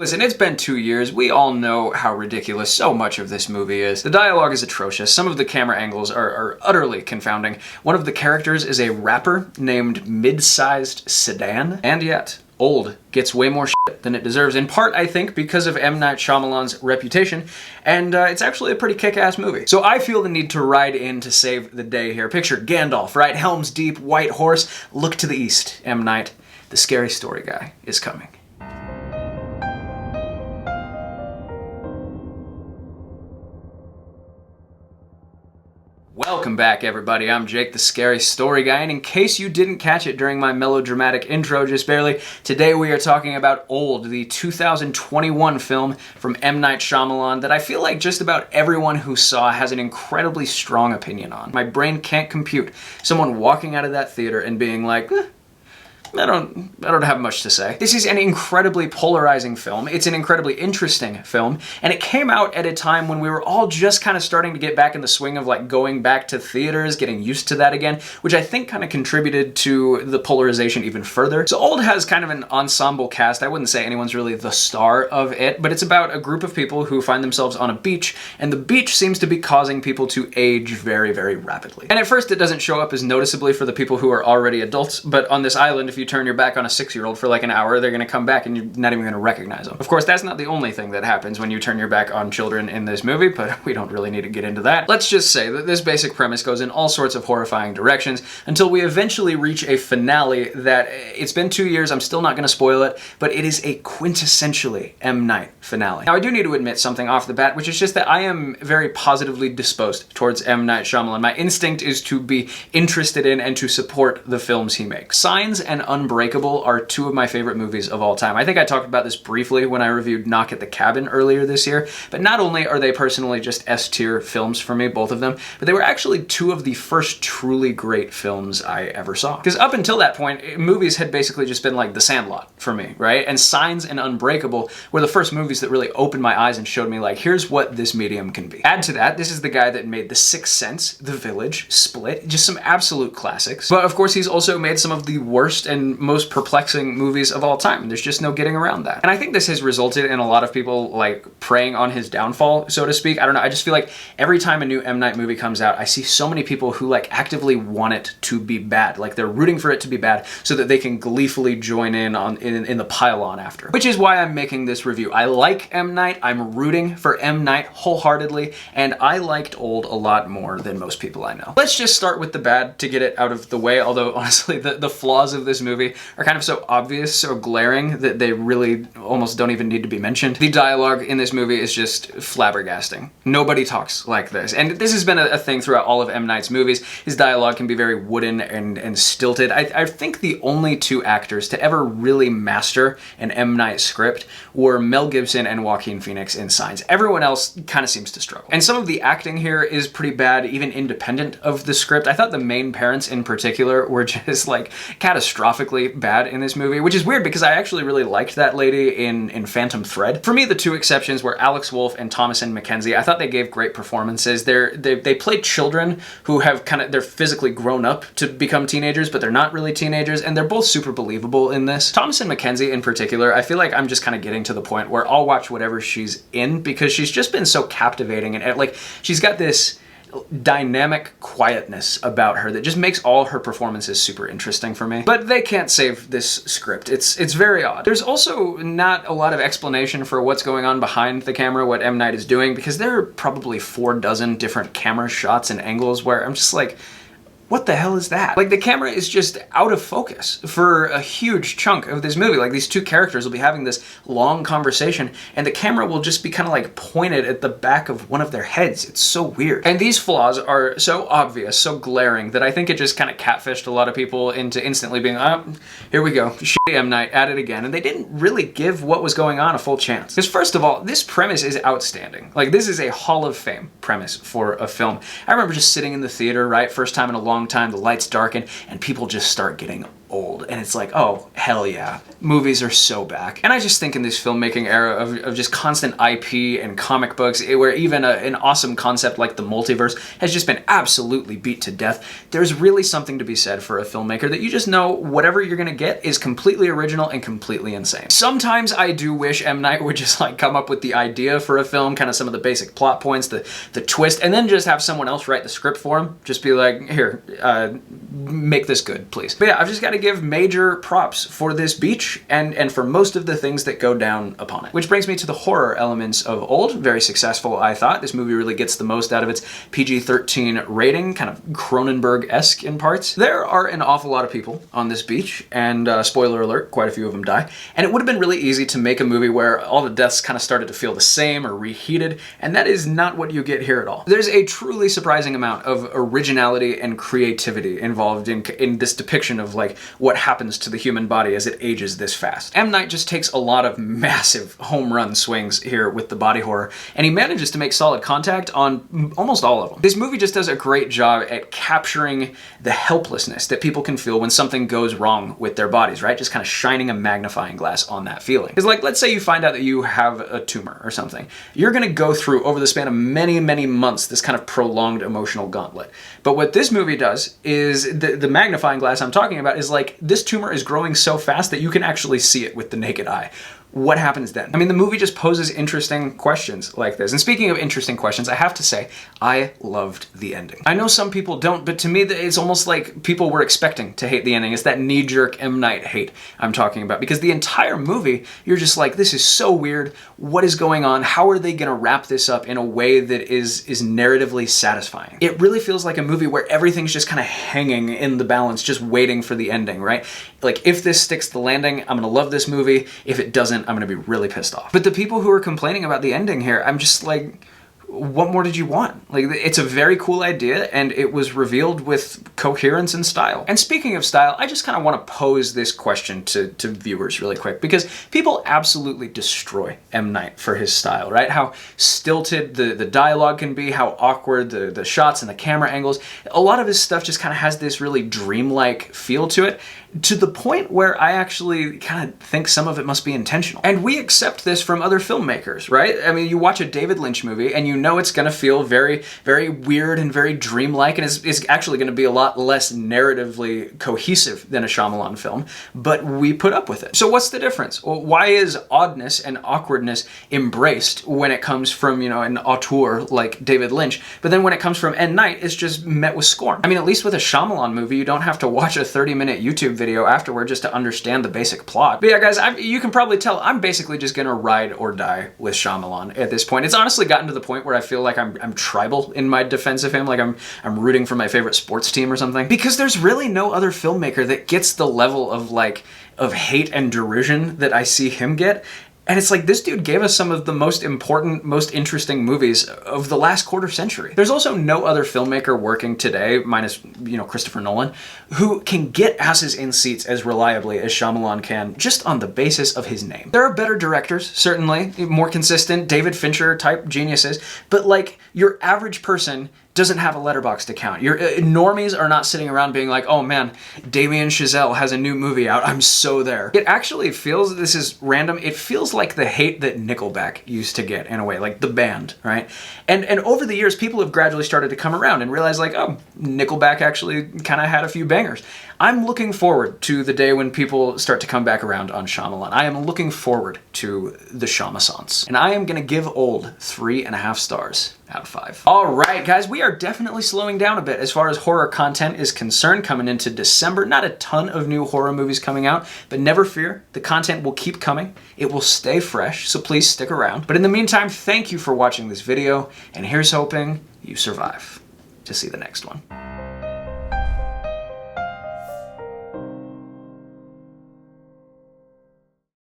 Listen, it's been 2 years. We all know how ridiculous so much of this movie is. The dialogue is atrocious. Some of the camera angles are utterly confounding. One of the characters is a rapper named Mid-Sized Sedan. And yet, Old gets way more shit than it deserves, in part, I think, because of M. Night Shyamalan's reputation, and it's actually a pretty kick-ass movie. So I feel the need to ride in to save the day here. Picture Gandalf, right? Helm's Deep, white horse. Look to the east, M. Night. The scary story guy is coming. Welcome back, everybody. I'm Jake, the Scary Story Guy, and in case you didn't catch it during my melodramatic intro just barely, today we are talking about Old, the 2021 film from M. Night Shyamalan that I feel like just about everyone who saw has an incredibly strong opinion on. My brain can't compute someone walking out of that theater and being like, I don't have much to say. This is an incredibly polarizing film. It's an incredibly interesting film, and it came out at a time when we were all just kind of starting to get back in the swing of like going back to theaters, getting used to that again, which I think kind of contributed to the polarization even further. So Old has kind of an ensemble cast. I wouldn't say anyone's really the star of it, but it's about a group of people who find themselves on a beach, and the beach seems to be causing people to age very, very rapidly. And at first it doesn't show up as noticeably for the people who are already adults, but on this island, if you turn your back on a 6-year-old for like an hour, they're gonna come back and you're not even gonna recognize them. Of course, that's not the only thing that happens when you turn your back on children in this movie, but we don't really need to get into that. Let's just say that this basic premise goes in all sorts of horrifying directions until we eventually reach a finale that, it's been 2 years, I'm still not gonna spoil it, but it is a quintessentially M. Night finale. Now, I do need to admit something off the bat, which is just that I am very positively disposed towards M. Night Shyamalan. My instinct is to be interested in and to support the films he makes. Signs and Unbreakable are two of my favorite movies of all time. I think I talked about this briefly when I reviewed Knock at the Cabin earlier this year, but not only are they personally just S-tier films for me, both of them, but they were actually two of the first truly great films I ever saw. Because up until that point, movies had basically just been like The Sandlot for me, right? And Signs and Unbreakable were the first movies that really opened my eyes and showed me like, here's what this medium can be. Add to that, this is the guy that made The Sixth Sense, The Village, Split, just some absolute classics. But of course, he's also made some of the worst and most perplexing movies of all time. There's just no getting around that. And I think this has resulted in a lot of people like preying on his downfall, so to speak. I don't know, I just feel like every time a new M. Night movie comes out, I see so many people who like actively want it to be bad. Like they're rooting for it to be bad so that they can gleefully join in the pile-on after. Which is why I'm making this review. I like M. Night, I'm rooting for M. Night wholeheartedly, and I liked Old a lot more than most people I know. Let's just start with the bad to get it out of the way, although honestly the flaws of this movie are kind of so obvious, so glaring, that they really almost don't even need to be mentioned. The dialogue in this movie is just flabbergasting. Nobody talks like this. And this has been a thing throughout all of M. Night's movies. His dialogue can be very wooden and stilted. I think the only two actors to ever really master an M. Night script were Mel Gibson and Joaquin Phoenix in Signs. Everyone else kind of seems to struggle. And some of the acting here is pretty bad, even independent of the script. I thought the main parents in particular were just like catastrophically bad in this movie, which is weird because I actually really liked that lady in Phantom Thread. For me, the two exceptions were Alex Wolff and Thomasin McKenzie. I thought they gave great performances. They play children who have they're physically grown up to become teenagers, but they're not really teenagers, and they're both super believable in this. Thomasin McKenzie in particular, I feel like I'm just kind of getting to the point where I'll watch whatever she's in because she's just been so captivating, and like she's got this dynamic quietness about her that just makes all her performances super interesting for me. But they can't save this script. It's very odd. There's also not a lot of explanation for what's going on behind the camera, what M. Night is doing, because there are probably 4 dozen different camera shots and angles where I'm just like, what the hell is that? Like, the camera is just out of focus for a huge chunk of this movie. Like, these two characters will be having this long conversation, and the camera will just be kind of like pointed at the back of one of their heads. It's so weird. And these flaws are so obvious, so glaring, that I think it just kind of catfished a lot of people into instantly being, oh, here we go, shitty M. Night, at it again. And they didn't really give what was going on a full chance. Because first of all, this premise is outstanding. Like, this is a Hall of Fame premise for a film. I remember just sitting in the theater, right, first time in a long time, the lights darken, and people just start getting Old, and it's like, oh, hell yeah. Movies are so back. And I just think in this filmmaking era of just constant IP and comic books, where even an awesome concept like the multiverse has just been absolutely beat to death, there's really something to be said for a filmmaker that you just know whatever you're gonna get is completely original and completely insane. Sometimes I do wish M. Night would just like come up with the idea for a film, kind of some of the basic plot points, the twist, and then just have someone else write the script for him. Just be like, here, make this good, please. But yeah, I've just got to give major props for this beach and for most of the things that go down upon it. Which brings me to the horror elements of Old. Very successful, I thought. This movie really gets the most out of its PG-13 rating, kind of Cronenberg-esque in parts. There are an awful lot of people on this beach, and spoiler alert, quite a few of them die. And it would have been really easy to make a movie where all the deaths kind of started to feel the same or reheated, and that is not what you get here at all. There's a truly surprising amount of originality and creativity involved in this depiction of like what happens to the human body as it ages this fast. M. Night just takes a lot of massive home run swings here with the body horror, and he manages to make solid contact on almost all of them. This movie just does a great job at capturing the helplessness that people can feel when something goes wrong with their bodies, right? Just kind of shining a magnifying glass on that feeling. Because like, let's say you find out that you have a tumor or something. You're gonna go through, over the span of many, many months, this kind of prolonged emotional gauntlet. But what this movie does is, the magnifying glass I'm talking about is like, this tumor is growing so fast that you can actually see it with the naked eye. What happens then? I mean, the movie just poses interesting questions like this. And speaking of interesting questions, I have to say, I loved the ending. I know some people don't, but to me, it's almost like people were expecting to hate the ending. It's that knee-jerk M. Night hate I'm talking about. Because the entire movie, you're just like, this is so weird. What is going on? How are they gonna wrap this up in a way that is narratively satisfying? It really feels like a movie where everything's just kind of hanging in the balance, just waiting for the ending, right? Like, if this sticks the landing, I'm gonna love this movie. If it doesn't, I'm gonna be really pissed off. But the people who are complaining about the ending here, I'm just like, what more did you want? Like, it's a very cool idea, and it was revealed with coherence and style. And speaking of style, I just kind of want to pose this question to viewers really quick, because people absolutely destroy M. Night for his style, right? How stilted the dialogue can be, how awkward the shots and the camera angles. A lot of his stuff just kind of has this really dreamlike feel to it, to the point where I actually kind of think some of it must be intentional. And we accept this from other filmmakers, right? I mean, you watch a David Lynch movie and you know it's gonna feel very, very weird and very dreamlike, and it's actually gonna be a lot less narratively cohesive than a Shyamalan film, but we put up with it. So what's the difference? Well, why is oddness and awkwardness embraced when it comes from, you know, an auteur like David Lynch, but then when it comes from M. Night, it's just met with scorn? I mean, at least with a Shyamalan movie, you don't have to watch a 30-minute YouTube video afterward just to understand the basic plot. But yeah, guys, you can probably tell I'm basically just gonna ride or die with Shyamalan at this point. It's honestly gotten to the point where I feel like I'm tribal in my defense of him, like I'm rooting for my favorite sports team or something. Because there's really no other filmmaker that gets the level of hate and derision that I see him get. And it's like, this dude gave us some of the most important, most interesting movies of the last quarter century. There's also no other filmmaker working today, minus, you know, Christopher Nolan, who can get asses in seats as reliably as Shyamalan can, just on the basis of his name. There are better directors, certainly, more consistent, David Fincher type geniuses, but like, your average person doesn't have a Letterboxd account. Your normies are not sitting around being like, oh man, Damien Chazelle has a new movie out, I'm so there. It actually feels, this is random, it feels like the hate that Nickelback used to get, in a way, like the band, right? And over the years, people have gradually started to come around and realize like, oh, Nickelback actually kind of had a few bangers. I'm looking forward to the day when people start to come back around on Shyamalan. I am looking forward to the Shyamassance. And I am gonna give Old 3.5 stars out of 5. All right, guys, we are definitely slowing down a bit as far as horror content is concerned coming into December. Not a ton of new horror movies coming out, but never fear, the content will keep coming. It will stay fresh, so please stick around. But in the meantime, thank you for watching this video, and here's hoping you survive to see the next one.